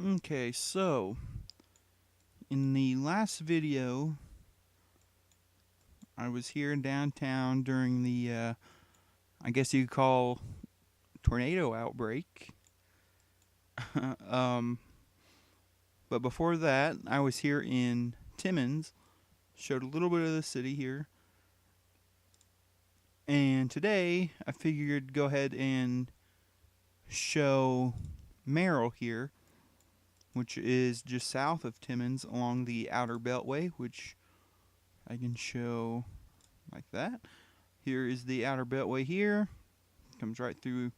Okay, so in the last video, I was here in downtown during the, I guess you could call tornado outbreak. um, but before that, I was here in Timmons, showed a little bit of the city here. And today, I figured go ahead and show Maryl here, which is just south of Timmons along the Outer Beltway, which I can show like that. Here is the Outer Beltway here. Comes right through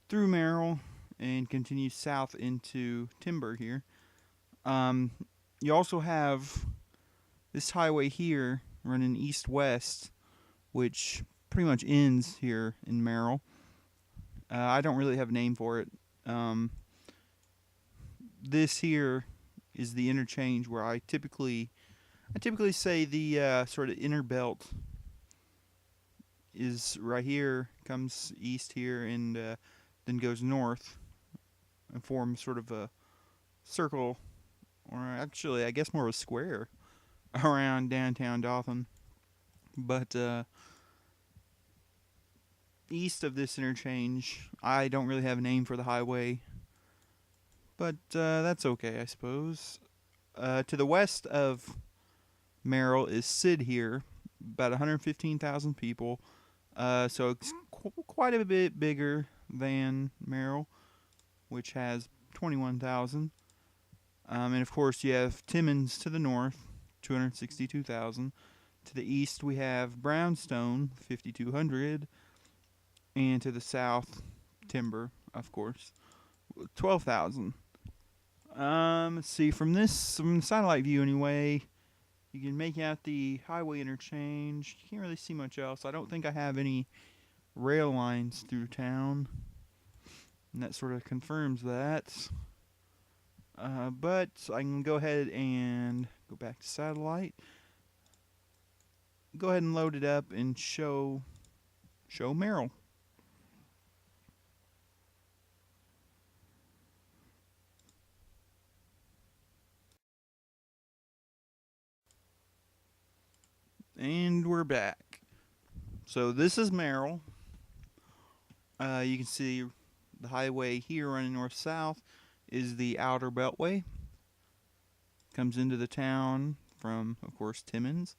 Maryl and continues south into Timber here. You also have this highway here running east-west, which pretty much ends here in Maryl. I don't really have a name for it. This here is the interchange where I typically say the sort of inner belt is right here, comes east here, and then goes north and forms sort of a circle, or actually, I guess more of a square around downtown Dothan. But east of this interchange, I don't really have a name for the highway, but that's okay, I suppose. To the west of Maryl is Sid here, about 115,000 people. So it's quite a bit bigger than Maryl, which has 21,000. And of course, you have Timmons to the north, 262,000. To the east, we have Brownstone, 5,200. And to the south, Timber, of course, 12,000. Let's see, from the satellite view anyway, you can make out the highway interchange. You can't really see much else. I don't think I have any rail lines through town, and that sort of confirms that. But I can go ahead and go back to satellite. Go ahead and load it up and show Maryl. And we're back. So this is Maryl. You can see the highway here running north-south is the Outer Beltway. Comes into the town from, of course, Timmons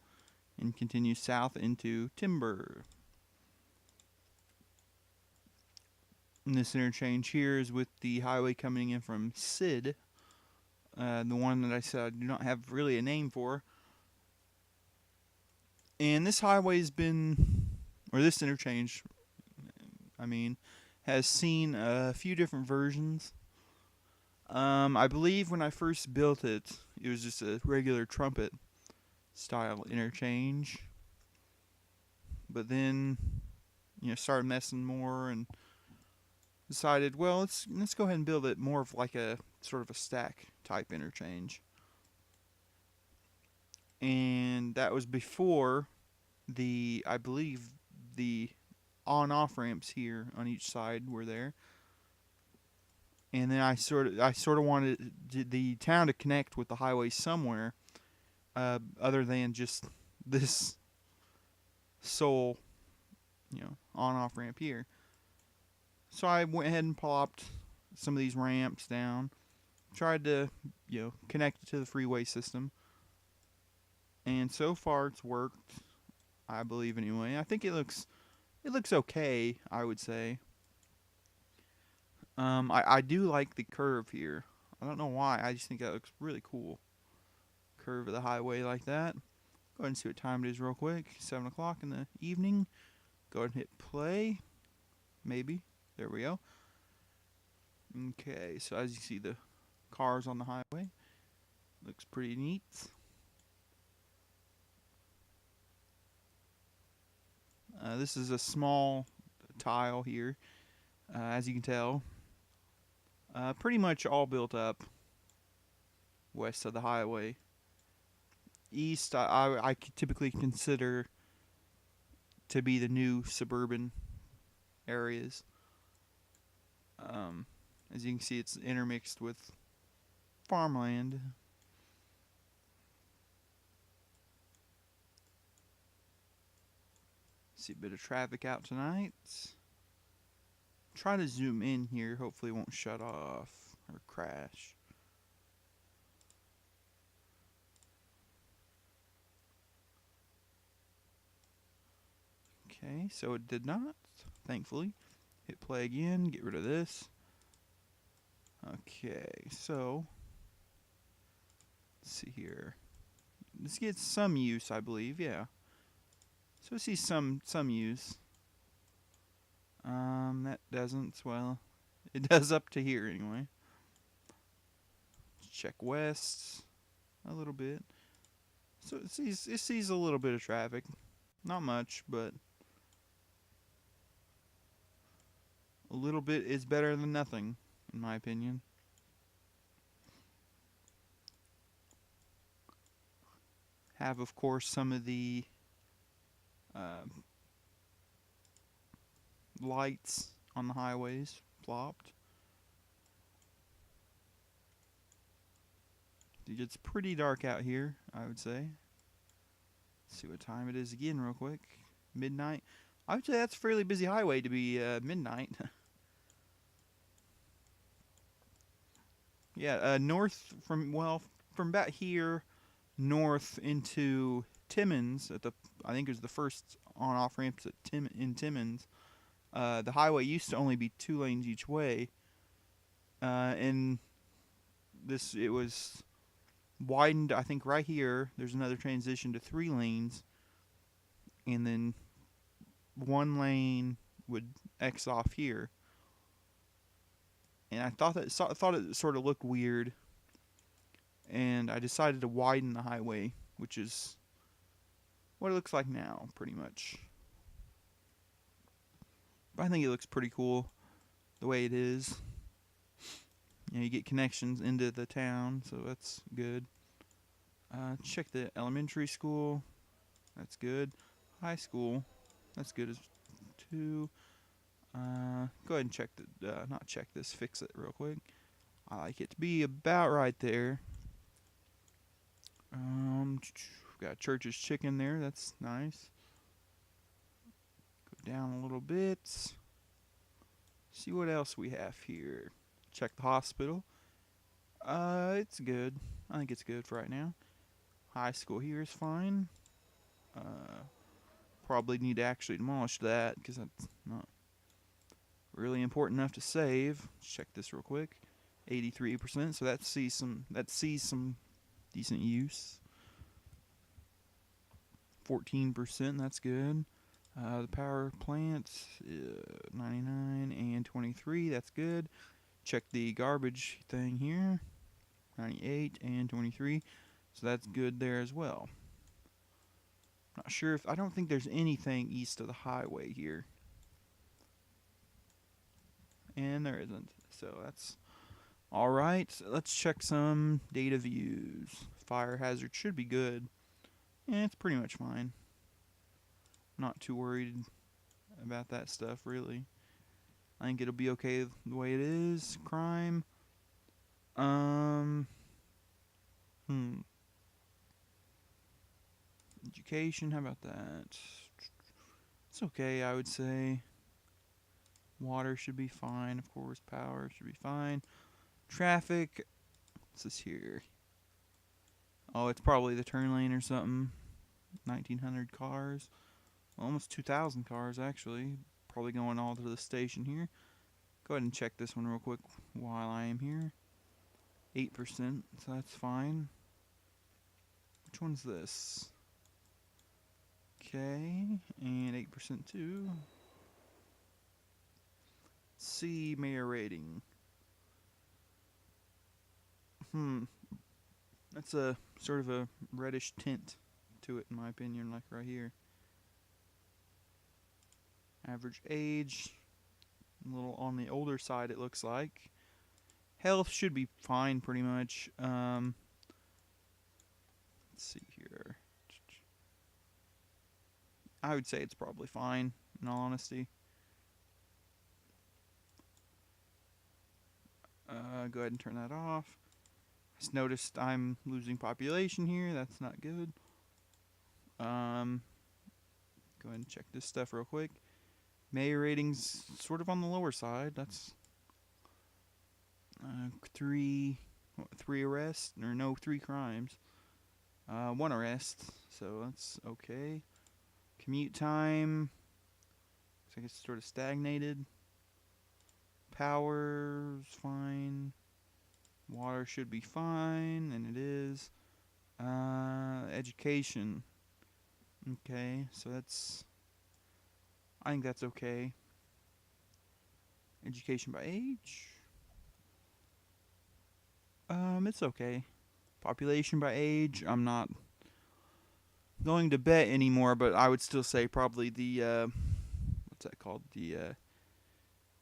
and continues south into Timber. And this interchange here is with the highway coming in from Sid, the one that I said I do not have really a name for. And this highway's been, or this interchange, I mean, has seen a few different versions. I believe when I first built it, it was just a regular trumpet style interchange. But then, started messing more and decided, well, let's go ahead and build it more of like a sort of a stack type interchange. And that was before I believe the on-off ramps here on each side were there. And then I sort of wanted the town to connect with the highway somewhere, other than just this sole, on-off ramp here. So I went ahead and plopped some of these ramps down, tried to, connect it to the freeway system. And so far it's worked, I believe anyway. I think it looks okay, I would say. I do like the curve here. I don't know why. I just think that looks really cool. Curve of the highway like that. Go ahead and see what time it is real quick. 7 o'clock in the evening. Go ahead and hit play. Maybe. There we go. Okay, so as you see the cars on the highway. Looks pretty neat. This is a small tile here, as you can tell. Pretty much all built up west of the highway. East, I typically consider to be the new suburban areas. As you can see, it's intermixed with farmland. See a bit of traffic out tonight. Try to zoom in here. Hopefully it won't shut off or crash. Okay, so it did not, thankfully. Hit play again, get rid of this. Okay, so let's see here. This gets some use, I believe, yeah. So I see some use. That doesn't, well, it does up to here anyway. Let's check west a little bit. So it sees a little bit of traffic. Not much, but a little bit is better than nothing, in my opinion. Have, of course, some of the lights on the highways flopped. It gets pretty dark out here, I would say. Let's see what time it is again real quick. Midnight. I would say that's a fairly busy highway to be midnight. Yeah, north from about here north into Timmons at the, I think it was the first on-off ramps at in Timmons. The highway used to only be 2 lanes each way, and it was widened. I think right here there's another transition to 3 lanes, and then 1 lane would X off here. And I thought it sort of looked weird, and I decided to widen the highway, which is what it looks like now, pretty much. But I think it looks pretty cool the way it is. You know, you get connections into the town, so that's good. Check the elementary school. That's good. High school. That's good as too. Go ahead and check not check this, fix it real quick. I like it to be about right there. Got Church's Chicken there, that's nice. Go down a little bit. See what else we have here. Check the hospital. It's good. I think it's good for right now. High school here is fine. Probably need to actually demolish that because that's not really important enough to save. Let's check this real quick. 83%, so that sees some decent use. 14%, that's good. The power plant, 99 and 23, that's good. Check the garbage thing here, 98 and 23, so that's good there as well. Not sure I don't think there's anything east of the highway here. And there isn't, so that's alright. Let's check some data views. Fire hazard should be good. Yeah, it's pretty much fine. Not too worried about that stuff, really. I think it'll be okay the way it is. Crime. Education, how about that? It's okay, I would say. Water should be fine, of course. Power should be fine. Traffic. What's this here? Oh, it's probably the turn lane or something. 1,900 cars. Almost 2,000 cars, actually. Probably going all to the station here. Go ahead and check this one real quick while I am here. 8%, so that's fine. Which one's this? Okay, and 8% too. C mayor rating. That's a sort of a reddish tint to it, in my opinion, like right here. Average age, a little on the older side, it looks like. Health should be fine, pretty much. Let's see here. I would say it's probably fine, in all honesty. Go ahead and turn that off. Just noticed I'm losing population here. That's not good. Go ahead and check this stuff real quick. Mayor ratings sort of on the lower side. That's three arrests, or no, 3 crimes. 1 arrest, so that's okay. Commute time, looks like it's sort of stagnated. Power's fine. Water should be fine, and it is. Education. Okay, so I think that's okay. Education by age. It's okay. Population by age, I'm not going to bet anymore, but I would still say probably the, what's that called?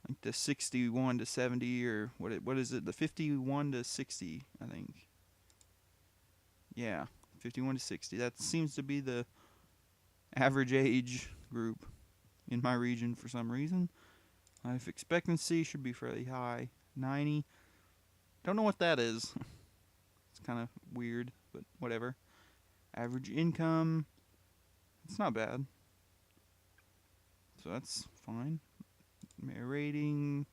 Like the 61 to 70, or what is it? The 51 to 60, I think. Yeah, 51 to 60. That seems to be the average age group in my region for some reason. Life expectancy should be fairly high. 90. Don't know what that is. It's kind of weird, but whatever. Average income. It's not bad. So that's fine. Rating.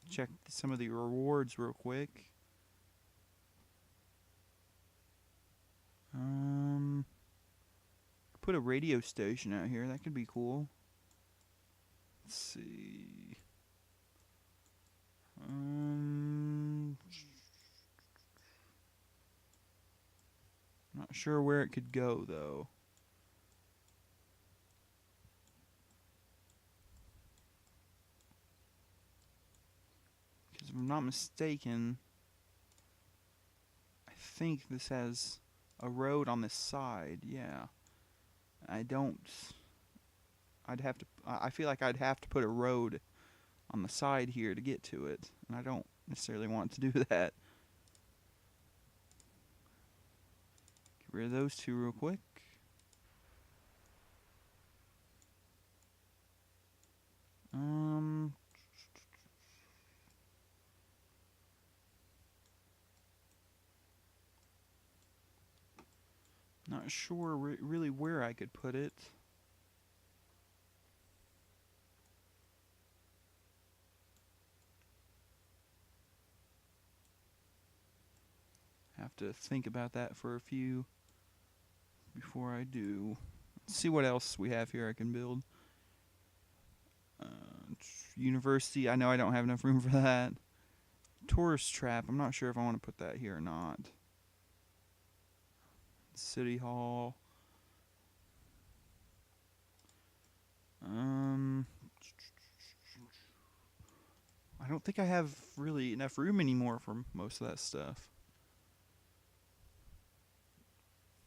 Check some of the rewards real quick. Put a radio station out here. That could be cool. Let's see. Not sure where it could go though. Because if I'm not mistaken, I think this has a road on this side. Yeah. I feel like I'd have to put a road on the side here to get to it, and I don't necessarily want to do that. Get rid of those 2 real quick. Not sure really where I could put it. Have to think about that for a few before I do. Let's see what else we have here I can build. University, I know I don't have enough room for that. Tourist trap, I'm not sure if I want to put that here or not. City Hall. I don't think I have really enough room anymore for most of that stuff.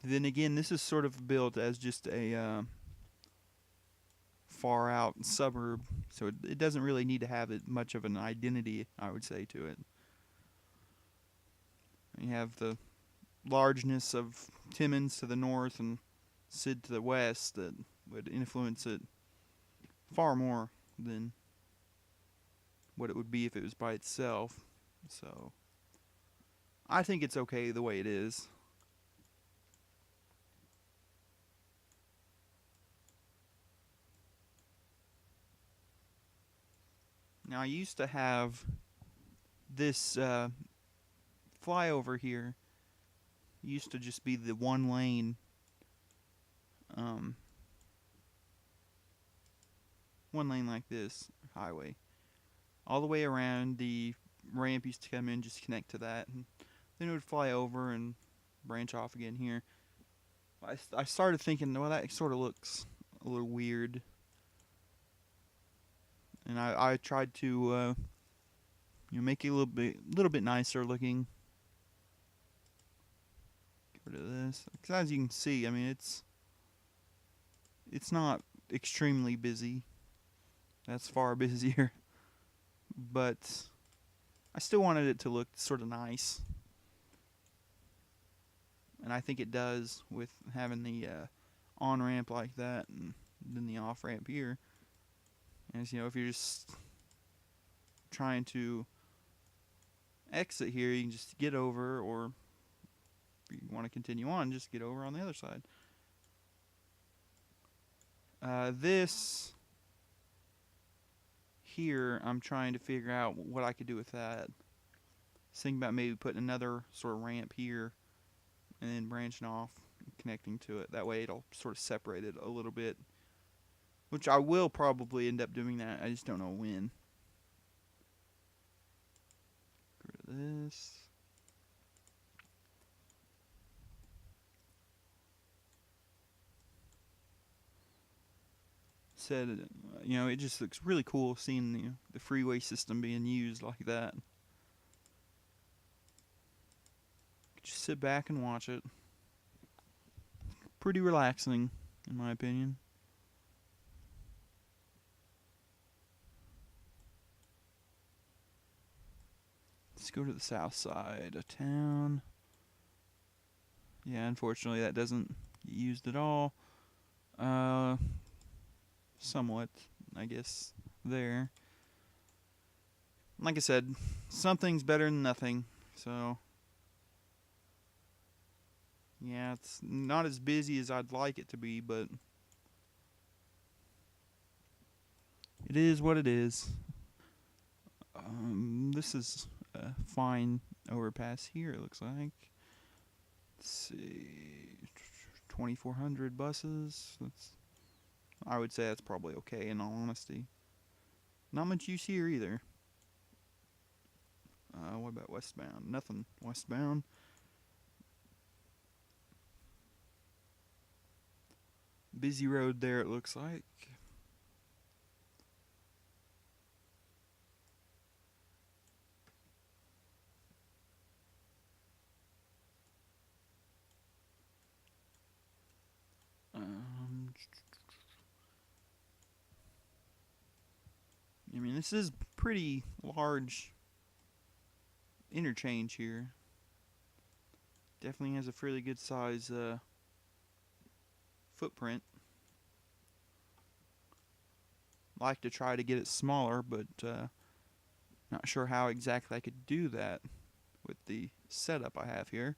Then again, this is sort of built as just a far out suburb, so it doesn't really need to have much of an identity, I would say, to it. You have the largeness of Timmons to the north and Sid to the west that would influence it far more than what it would be if it was by itself. So I think it's okay the way it is. Now I used to have this flyover here. Used to just be the 1 lane 1 lane like this highway. All the way around, the ramp used to come in, just connect to that, and then it would fly over and branch off again here. I started thinking, well, that sort of looks a little weird. And I tried to make it a little bit nicer looking. Get rid of this. Because as you can see, I mean, it's not extremely busy. That's far busier. But I still wanted it to look sort of nice. And I think it does with having the on-ramp like that and then the off-ramp here. As you know, if you're just trying to exit here, you can just get over, or if you want to continue on, just get over on the other side. This here, I'm trying to figure out what I could do with that. Thinking about maybe putting another sort of ramp here and then branching off and connecting to it. That way it'll sort of separate it a little bit. Which I will probably end up doing that. I just don't know when. Get rid of this. Said, it just looks really cool seeing the freeway system being used like that. Just sit back and watch it. Pretty relaxing, in my opinion. Let's go to the south side of town. Yeah, unfortunately that doesn't get used at all. Somewhat, I guess, there. Like I said, something's better than nothing, so... Yeah, it's not as busy as I'd like it to be, but... It is what it is. This is a fine overpass here, it looks like. Let's see... 2,400 buses. I would say that's probably okay, in all honesty. Not much use here either. What about westbound? Nothing westbound. Busy road there, it looks like. I mean, this is pretty large interchange here. Definitely has a fairly good size footprint. Like to try to get it smaller, but not sure how exactly I could do that with the setup I have here.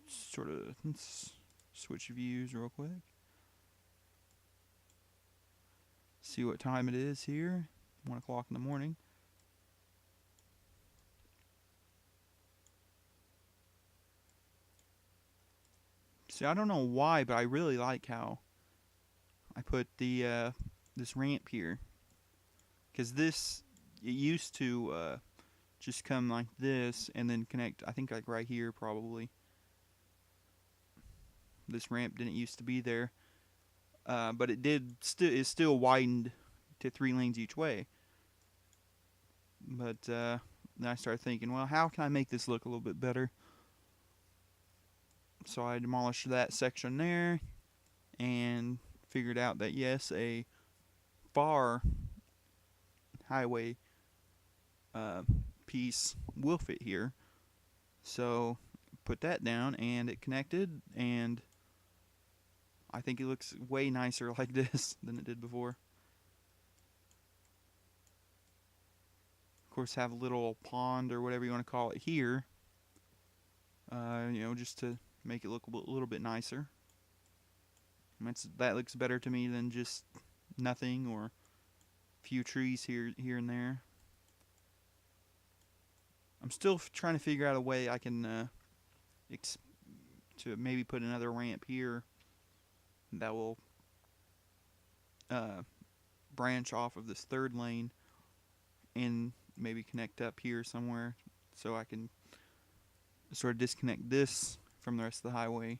Sort of, let's switch views real quick. See what time it is here. 1 o'clock in the morning. See, I don't know why, but I really like how I put the this ramp here. Because it used to just come like this and then connect, I think like right here probably. This ramp didn't used to be there. But it is still widened to 3 lanes each way. But then I started thinking, well, how can I make this look a little bit better? So I demolished that section there and figured out that yes, a far highway piece will fit here. So put that down and it connected, and I think it looks way nicer like this than it did before. Of course, have a little pond or whatever you want to call it here, just to make it look a little bit nicer. That looks better to me than just nothing or a few trees here and there. I'm still trying to figure out a way I can to maybe put another ramp here that will branch off of this 3rd lane and maybe connect up here somewhere, so I can sort of disconnect this from the rest of the highway.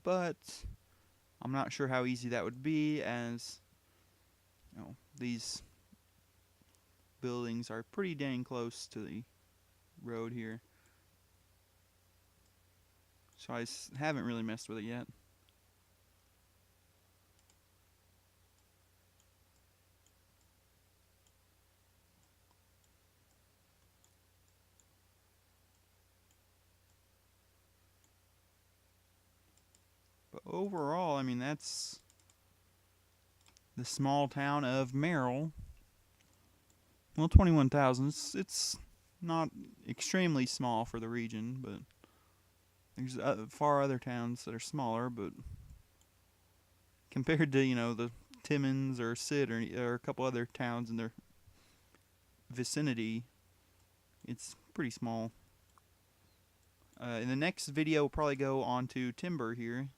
But I'm not sure how easy that would be, as these buildings are pretty dang close to the road here. So I haven't really messed with it yet. But overall, I mean, that's the small town of Maryl. Well, 21,000. It's not extremely small for the region, but there's far other towns that are smaller, but compared to, the Timmons or Sid or a couple other towns in their vicinity, it's pretty small. In the next video, we'll probably go on to Timber here.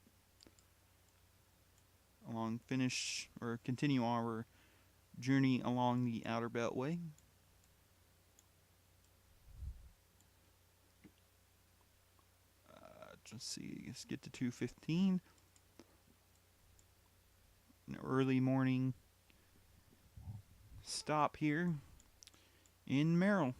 Continue our journey along the Outer Beltway. Let's see, let's get to 2:15. An early morning stop here in Maryl.